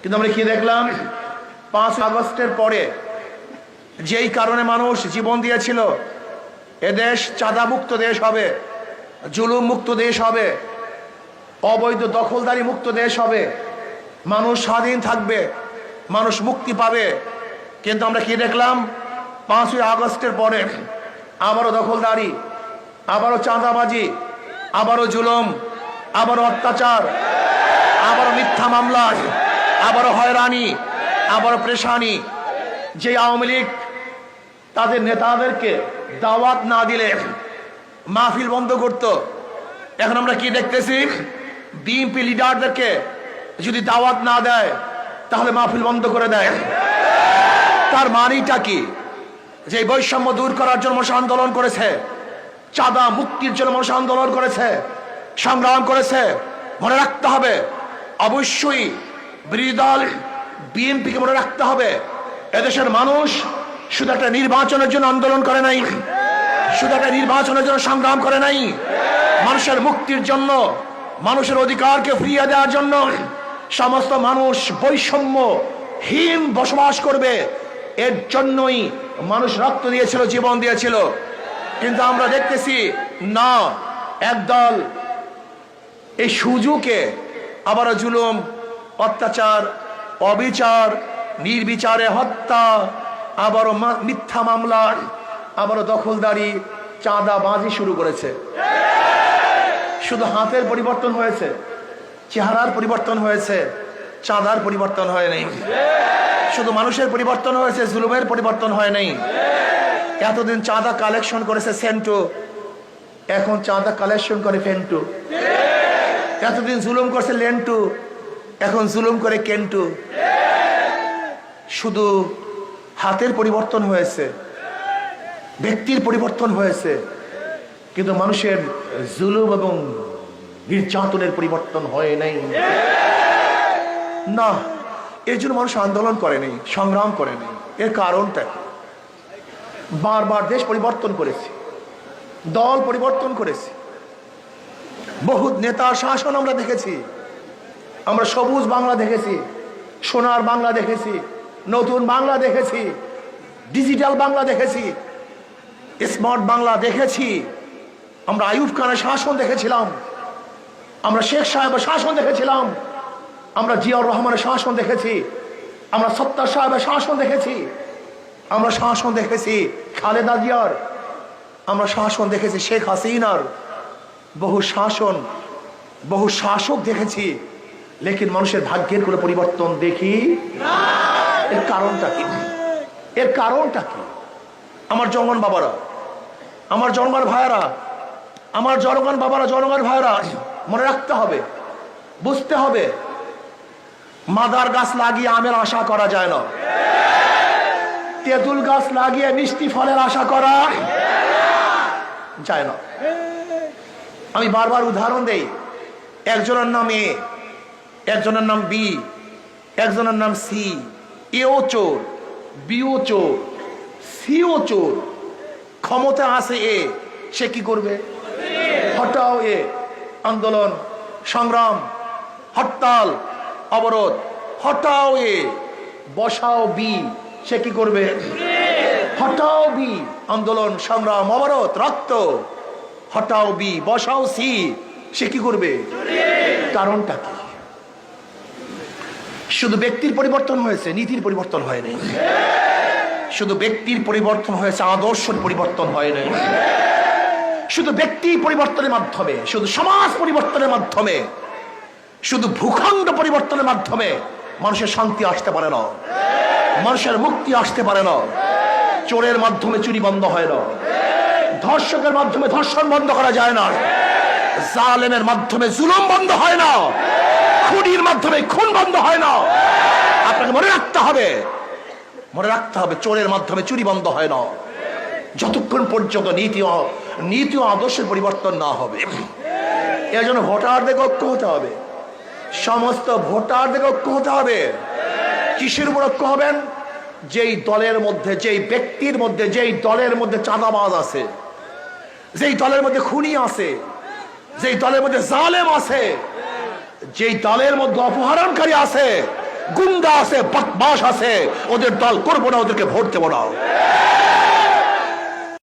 কিন্তু আমরা কি দেখলাম? 5 আগস্টের পরে যেই কারণে মানুষ জীবন দিয়েছিল, এদেশ চাঁদা মুক্ত দেশ হবে, জুলুম মুক্ত দেশ হবে, অবৈধ দখলদারি মুক্ত দেশ হবে, মানুষ স্বাধীন থাকবে, মানুষ মুক্তি পাবে। কিন্তু আমরা কি দেখলাম? 5ই আগস্টের পরে আবারও দখলদারি, আবারও চাঁদাবাজি, আবারও জুলুম, আবারও অত্যাচার, আবারও মিথ্যা মামলা, আবারও হয়রানি, আবারও পেরেশানি। যে আওয়ামী লীগ তাদের নেতাদেরকে দাওয়াত না দিলে মাহফিল বন্ধ করত, এখন আমরা কি দেখতেছি? বিএনপি লিডারদেরকে যদি দাওয়াত না দেয় তাহলে মাহফিল বন্ধ করে দেয়। তার মানেটা কি? যে বৈষম্য দূর করার জন্য মানুষ আন্দোলন করেছে, চাঁদা মুক্তির জন্য মানুষ আন্দোলন করেছে, সংগ্রাম করেছে। মনে রাখতে হবে, অবশ্যই বিরোধী দল বিএনপিকে মনে রাখতে হবে, এদেশের মানুষ শুধু একটা নির্বাচনের জন্য আন্দোলন করে নাই, শুধু একটা নির্বাচনের জন্য সংগ্রাম করে নাই, মানুষের মুক্তির জন্য, মানুষের অধিকারকে ফিরিয়ে দেওয়ার জন্য সমস্ত মানুষ বৈষম্যহীন বসবাস করবে, এর জন্যই মানুষ রক্ত দিয়েছিল, জীবন দিয়েছিল। কিন্তু আমরা দেখতেছি না, একদল এই সুযোগে আবারও জুলুম, অত্যাচার, অবিচার, নির্বিচারে হত্যা, আবারও মিথ্যা মামলা, আবারও দখলদারি, চাঁদাবাজি শুরু করেছে। শুধু হাতের পরিবর্তন হয়েছে, চেহারার পরিবর্তন হয়েছে, চাঁদার পরিবর্তন হয় নাই। শুধু মানুষের পরিবর্তন হয়েছে, জুলুমের পরিবর্তন হয় নাই। এতদিন চাঁদা কালেকশন করেছে সেন্টু, এখন চাঁদা কালেকশন করে ফেন্টু। এতদিন জুলুম করছে লেন্টু, এখন জুলুম করে কেন্টু। শুধু হাতের পরিবর্তন হয়েছে, ব্যক্তির পরিবর্তন হয়েছে, কিন্তু মানুষের জুলুম এবং নির্যাতনের পরিবর্তন হয় নাই। না, এর জন্য মানুষ আন্দোলন করে নাই, সংগ্রাম করে নাই। এর কারণটা কি? বারবার দেশ পরিবর্তন করেছি, দল পরিবর্তন করেছি, বহু নেতার শাসন আমরা দেখেছি। আমরা সবুজ বাংলা দেখেছি, সোনার বাংলা দেখেছি, নতুন বাংলা দেখেছি, ডিজিটাল বাংলা দেখেছি, স্মার্ট বাংলা দেখেছি। আমরা আইয়ুব খানের শাসন দেখেছিলাম, আমরা শেখ সাহেবের শাসন দেখেছিলাম, আমরা জিয়াউর রহমানের শাসন দেখেছি, আমরা সত্তার সাহেবের শাসন দেখেছি, আমরা শাসন দেখেছি খালেদা জিয়ার, আমরা শাসন দেখেছি শেখ হাসিনার। বহু শাসন, বহু শাসক দেখেছি, লেকিন মানুষের ভাগ্যের কোনো পরিবর্তন দেখি না। এর কারণটা কি? এর কারণটা কি? আমার জনগণ বাবারা, আমার জনগণ ভাইয়েরা, আমার জনগণ বাবারা, জনগণ ভাইয়েরা, মনে রাখতে হবে, বুঝতে হবে, মাদার গাছ লাগিয়ে আমের আশা করা যায় না, তেঁতুল গাছ লাগিয়ে মিষ্টি ফলের আশা করা যায় না। আমি বারবার উদাহরণ দেই, একজনের নাম এ, একজনের নাম বি, একজনের নাম সি। এও চোর, বিও চোর, সিও চোর। ক্ষমতা আছে এ, সে কি করবে? হটাও এ, আন্দোলন, সংগ্রাম, হরতাল, অবরোধ। হটাও এ, বসাও বি, সে কি করবে? হটাও বি, আন্দোলন, সংগ্রাম, অবরোধ, রক্ত। হটাও বি, বসাও সি, সে কি করবে? কারণটা কি? শুধু ব্যক্তির পরিবর্তন হয়েছে, নীতির পরিবর্তন হয়নি। শুধু ব্যক্তির পরিবর্তন হয়েছে, আদর্শের পরিবর্তন হয়নি। শুধু ব্যক্তি পরিবর্তনের মাধ্যমে, শুধু সমাজ পরিবর্তনের মাধ্যমে, শুধু ভূখণ্ড পরিবর্তনের মাধ্যমে মানুষের শান্তি আসতে পারে না, মানুষের মুক্তি আসতে পারে না। চোরের মাধ্যমে চুরি বন্ধ হয় না, ধর্ষকের মাধ্যমে ধর্ষণ বন্ধ করা যায় না, জালেমের মাধ্যমে জুলুম বন্ধ হয় না, খুনির মাধ্যমে খুন বন্ধ হয় না। আপনাকে মনে রাখতে হবে, মনে রাখতে হবে, চোরের মাধ্যমে চুরি বন্ধ হয় না, যতক্ষণ পর্যন্ত নীতি ও আদর্শের পরিবর্তন না হবে। এর জন্য ভোটারদের ঐক্য হতে হবে, সমস্ত ভোটারদের ঐক্য হতে হবে। কিসের উপর ঐক্য হবেন? যেই দলের মধ্যে, যেই ব্যক্তির মধ্যে, যেই দলের মধ্যে চাঁদাবাজ আছে, যেই দলের মধ্যে খুনি আছে, যেই দলের মধ্যে জালেম আছে, যেই দলের মধ্যে অপহরণকারী আছে, গুন্ডা আছে, বদমাশ আছে, ওদের দল করবো না, ওদেরকে ভোট দেবো না।